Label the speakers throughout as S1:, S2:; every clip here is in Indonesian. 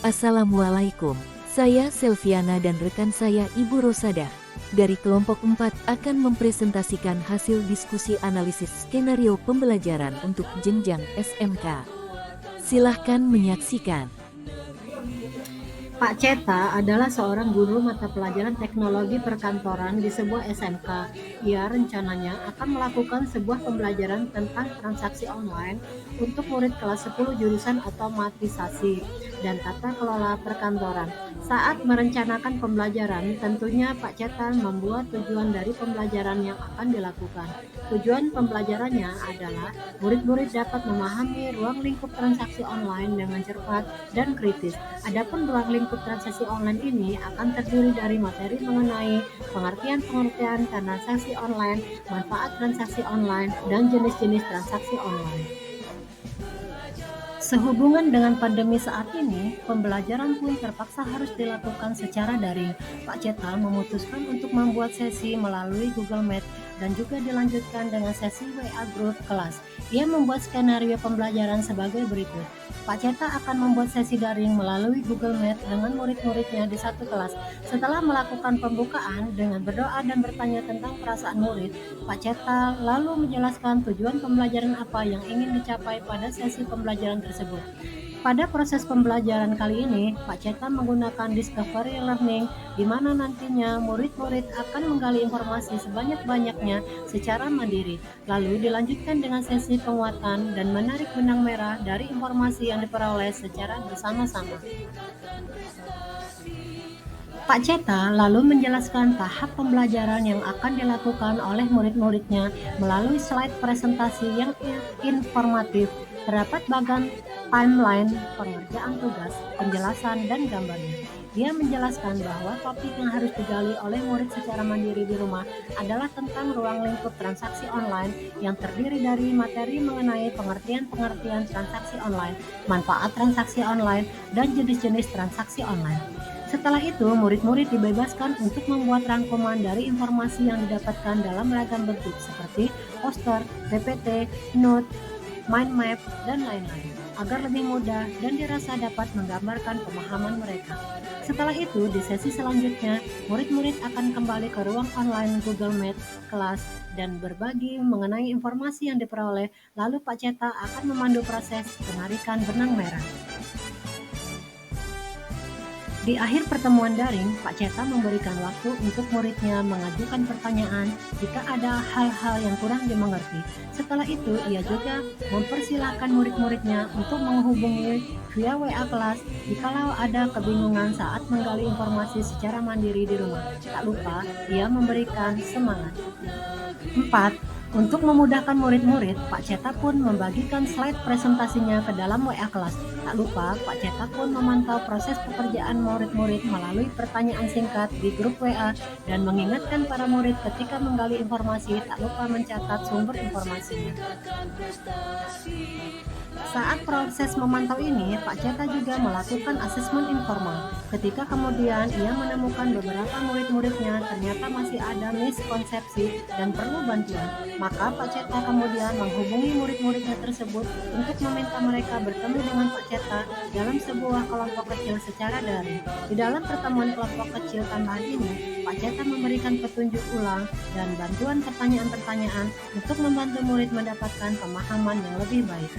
S1: Assalamualaikum, saya Selviana dan rekan saya Ibu Rosada dari kelompok 4 akan mempresentasikan hasil diskusi analisis skenario pembelajaran untuk jenjang SMK. Silahkan menyaksikan.
S2: Pak Ceta adalah seorang guru mata pelajaran teknologi perkantoran di sebuah SMK. Ia rencananya akan melakukan sebuah pembelajaran tentang transaksi online untuk murid kelas 10 jurusan otomatisasi dan tata kelola perkantoran. Saat merencanakan pembelajaran, tentunya Pak Ceta membuat tujuan dari pembelajaran yang akan dilakukan. Tujuan pembelajarannya adalah murid-murid dapat memahami ruang lingkup transaksi online dengan cepat dan kritis. Adapun ruang lingkup transaksi online ini akan terdiri dari materi mengenai pengertian-pengertian transaksi online, manfaat transaksi online, dan jenis-jenis transaksi online. Sehubungan dengan pandemi saat ini, pembelajaran pun terpaksa harus dilakukan secara daring. Pak Ceta memutuskan untuk membuat sesi melalui Google Meet dan juga dilanjutkan dengan sesi WA Group kelas. Ia membuat skenario pembelajaran sebagai berikut. Pak Ceta akan membuat sesi daring melalui Google Meet dengan murid-muridnya di satu kelas. Setelah melakukan pembukaan dengan berdoa dan bertanya tentang perasaan murid, Pak Ceta lalu menjelaskan tujuan pembelajaran apa yang ingin dicapai pada sesi pembelajaran tersebut. Pada proses pembelajaran kali ini, Pak Ceta menggunakan discovery learning, di mana nantinya murid-murid akan menggali informasi sebanyak-banyaknya secara mandiri, lalu dilanjutkan dengan sesi penguatan dan menarik benang merah dari informasi yang diperoleh secara bersama-sama. Pak Ceta lalu menjelaskan tahap pembelajaran yang akan dilakukan oleh murid-muridnya melalui slide presentasi yang informatif. Terdapat bagian timeline, pengerjaan tugas, penjelasan, dan gambarnya. Dia menjelaskan bahwa topik yang harus digali oleh murid secara mandiri di rumah adalah tentang ruang lingkup transaksi online yang terdiri dari materi mengenai pengertian-pengertian transaksi online, manfaat transaksi online, dan jenis-jenis transaksi online. Setelah itu, murid-murid dibebaskan untuk membuat rangkuman dari informasi yang didapatkan dalam beragam bentuk seperti poster, PPT, note, mind map, dan lain-lain, agar lebih mudah dan dirasa dapat menggambarkan pemahaman mereka. Setelah itu, di sesi selanjutnya, murid-murid akan kembali ke ruang online Google Meet kelas dan berbagi mengenai informasi yang diperoleh, lalu Pak Ceta akan memandu proses penarikan benang merah. Di akhir pertemuan daring, Pak Ceta memberikan waktu untuk muridnya mengajukan pertanyaan jika ada hal-hal yang kurang dimengerti. Setelah itu, ia juga mempersilahkan murid-muridnya untuk menghubungi via WA kelas jikalau ada kebingungan saat menggali informasi secara mandiri di rumah. Tak lupa, ia memberikan semangat. 4. Untuk memudahkan murid-murid, Pak Ceta pun membagikan slide presentasinya ke dalam WA kelas. Tak lupa, Pak Ceta pun memantau proses pekerjaan murid-murid melalui pertanyaan singkat di grup WA dan mengingatkan para murid ketika menggali informasi tak lupa mencatat sumber informasinya. Saat proses memantau ini, Pak Ceta juga melakukan asesmen informal. Ketika kemudian ia menemukan beberapa murid-muridnya ternyata masih ada miskonsepsi dan perlu bantuan, maka Pak Ceta kemudian menghubungi murid-muridnya tersebut untuk meminta mereka bertemu dengan Pak Ceta dalam sebuah kelompok kecil secara daring. Di dalam pertemuan kelompok kecil tambahan ini, Pak Ceta memberikan petunjuk ulang dan bantuan pertanyaan-pertanyaan untuk membantu murid mendapatkan pemahaman yang lebih baik.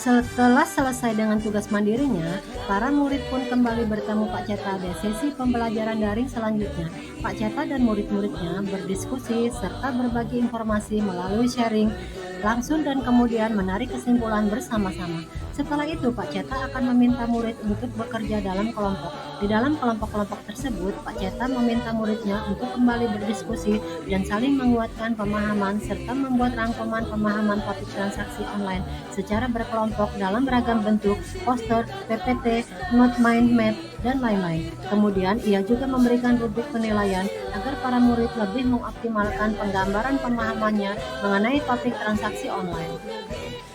S2: Setelah selesai dengan tugas mandirinya, para murid pun kembali bertemu Pak Ceta di sesi pembelajaran daring selanjutnya. Pak Ceta dan murid-muridnya berdiskusi serta berbagi informasi melalui sharing langsung dan kemudian menarik kesimpulan bersama-sama. Setelah itu, Pak Ceta akan meminta murid untuk bekerja dalam kelompok. Di dalam kelompok-kelompok tersebut, Pak Ceta meminta muridnya untuk kembali berdiskusi dan saling menguatkan pemahaman serta membuat rangkuman pemahaman topik transaksi online secara berkelompok dalam beragam bentuk, poster, PPT, note mind map, dan lain-lain. Kemudian, ia juga memberikan rubrik penilaian agar para murid lebih mengoptimalkan penggambaran pemahamannya mengenai topik transaksi online.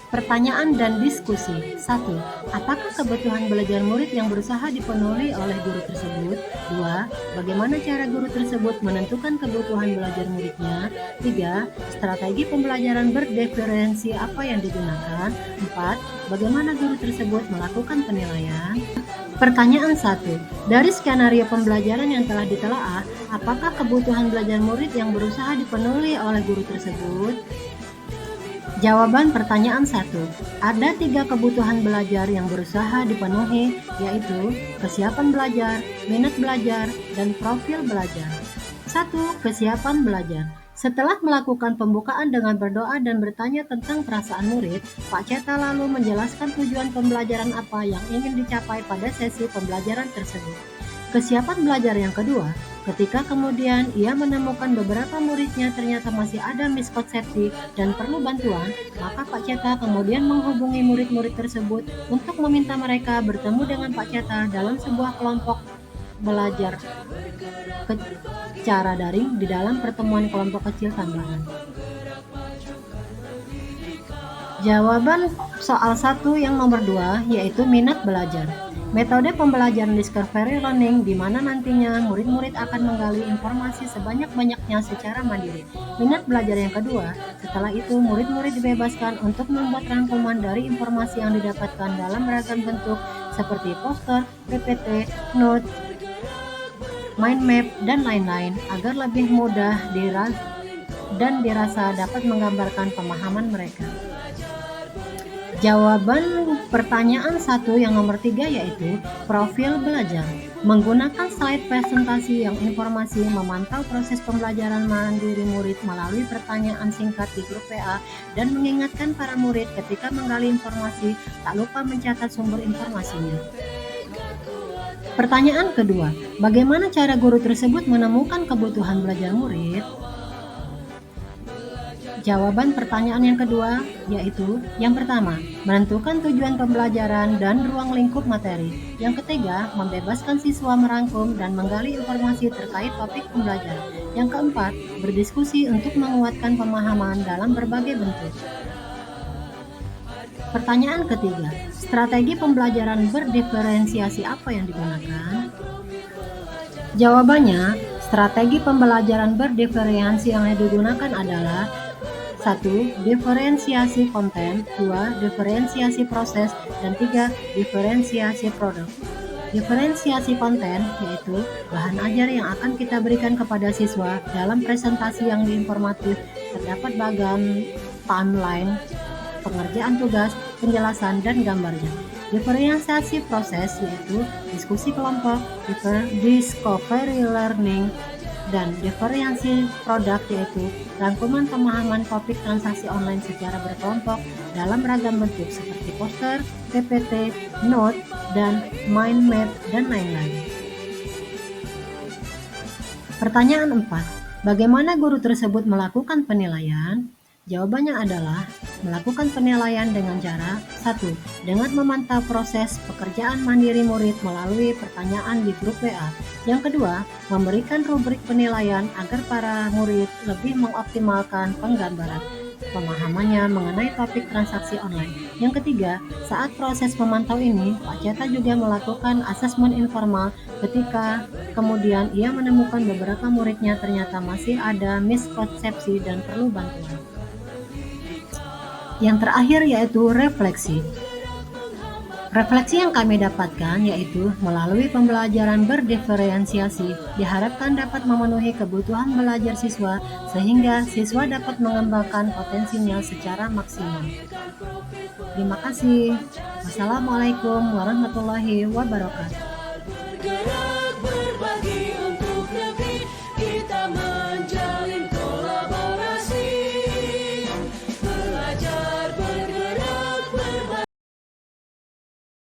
S2: Pertanyaan dan diskusi. 1. Apakah kebutuhan belajar murid yang berusaha dipenuhi oleh guru tersebut? 2. Bagaimana cara guru tersebut menentukan kebutuhan belajar muridnya? 3. Strategi pembelajaran berdiferensi apa yang digunakan? 4. Bagaimana guru tersebut melakukan penilaian? Pertanyaan 1. Dari skenario pembelajaran yang telah ditelaah, apakah kebutuhan belajar murid yang berusaha dipenuhi oleh guru tersebut? Jawaban pertanyaan 1. Ada 3 kebutuhan belajar yang berusaha dipenuhi, yaitu kesiapan belajar, minat belajar, dan profil belajar. 1. Kesiapan belajar. Setelah melakukan pembukaan dengan berdoa dan bertanya tentang perasaan murid, Pak Ceta lalu menjelaskan tujuan pembelajaran apa yang ingin dicapai pada sesi pembelajaran tersebut. Kesiapan belajar yang kedua, ketika kemudian ia menemukan beberapa muridnya ternyata masih ada miskonsepsi dan perlu bantuan, maka Pak Ceta kemudian menghubungi murid-murid tersebut untuk meminta mereka bertemu dengan Pak Ceta dalam sebuah kelompok belajar secara daring di dalam pertemuan kelompok kecil tambahan. Jawaban soal 1 yang nomor 2 yaitu minat belajar. Metode pembelajaran discovery learning di mana nantinya murid-murid akan menggali informasi sebanyak-banyaknya secara mandiri. Minat belajar yang kedua, setelah itu murid-murid dibebaskan untuk membuat rangkuman dari informasi yang didapatkan dalam beragam bentuk seperti poster, PPT, note, mind map, dan lain-lain agar lebih mudah dan dirasa dapat menggambarkan pemahaman mereka. Jawaban pertanyaan 1 yang nomor 3 yaitu profil belajar. Menggunakan slide presentasi yang informasi memantau proses pembelajaran mandiri murid melalui pertanyaan singkat di grup WA dan mengingatkan para murid ketika menggali informasi tak lupa mencatat sumber informasinya. Pertanyaan kedua, bagaimana cara guru tersebut menemukan kebutuhan belajar murid? Jawaban pertanyaan yang kedua yaitu yang pertama, menentukan tujuan pembelajaran dan ruang lingkup materi. Yang ketiga, membebaskan siswa merangkum dan menggali informasi terkait topik pembelajaran. Yang keempat, berdiskusi untuk menguatkan pemahaman dalam berbagai bentuk. Pertanyaan ketiga, strategi pembelajaran berdiferensiasi apa yang digunakan? Jawabannya, strategi pembelajaran berdiferensiasi yang digunakan adalah 1. Diferensiasi konten, 2. Diferensiasi proses, dan 3. Diferensiasi produk. Diferensiasi konten yaitu bahan ajar yang akan kita berikan kepada siswa dalam presentasi yang informatif, terdapat bagan timeline, pengerjaan tugas, penjelasan, dan gambarnya. Diferensiasi proses yaitu diskusi kelompok, discovery learning, dan diferensiasi produk yaitu rangkuman pemahaman topik transaksi online secara berkelompok dalam ragam bentuk seperti poster, PPT, note, dan mind map, dan lain-lain. Pertanyaan 4. Bagaimana guru tersebut melakukan penilaian? Jawabannya adalah melakukan penilaian dengan cara 1. Dengan memantau proses pekerjaan mandiri murid melalui pertanyaan di grup WA. Yang kedua, memberikan rubrik penilaian agar para murid lebih mengoptimalkan penggambaran pemahamannya mengenai topik transaksi online. Yang ketiga, saat proses memantau ini, Pak Ceta juga melakukan asesmen informal ketika kemudian ia menemukan beberapa muridnya ternyata masih ada miskonsepsi dan perlu bantuan. Yang terakhir yaitu refleksi. Refleksi yang kami dapatkan yaitu melalui pembelajaran berdiferensiasi diharapkan dapat memenuhi kebutuhan belajar siswa sehingga siswa dapat mengembangkan potensinya secara maksimal. Terima kasih. Wassalamualaikum warahmatullahi wabarakatuh.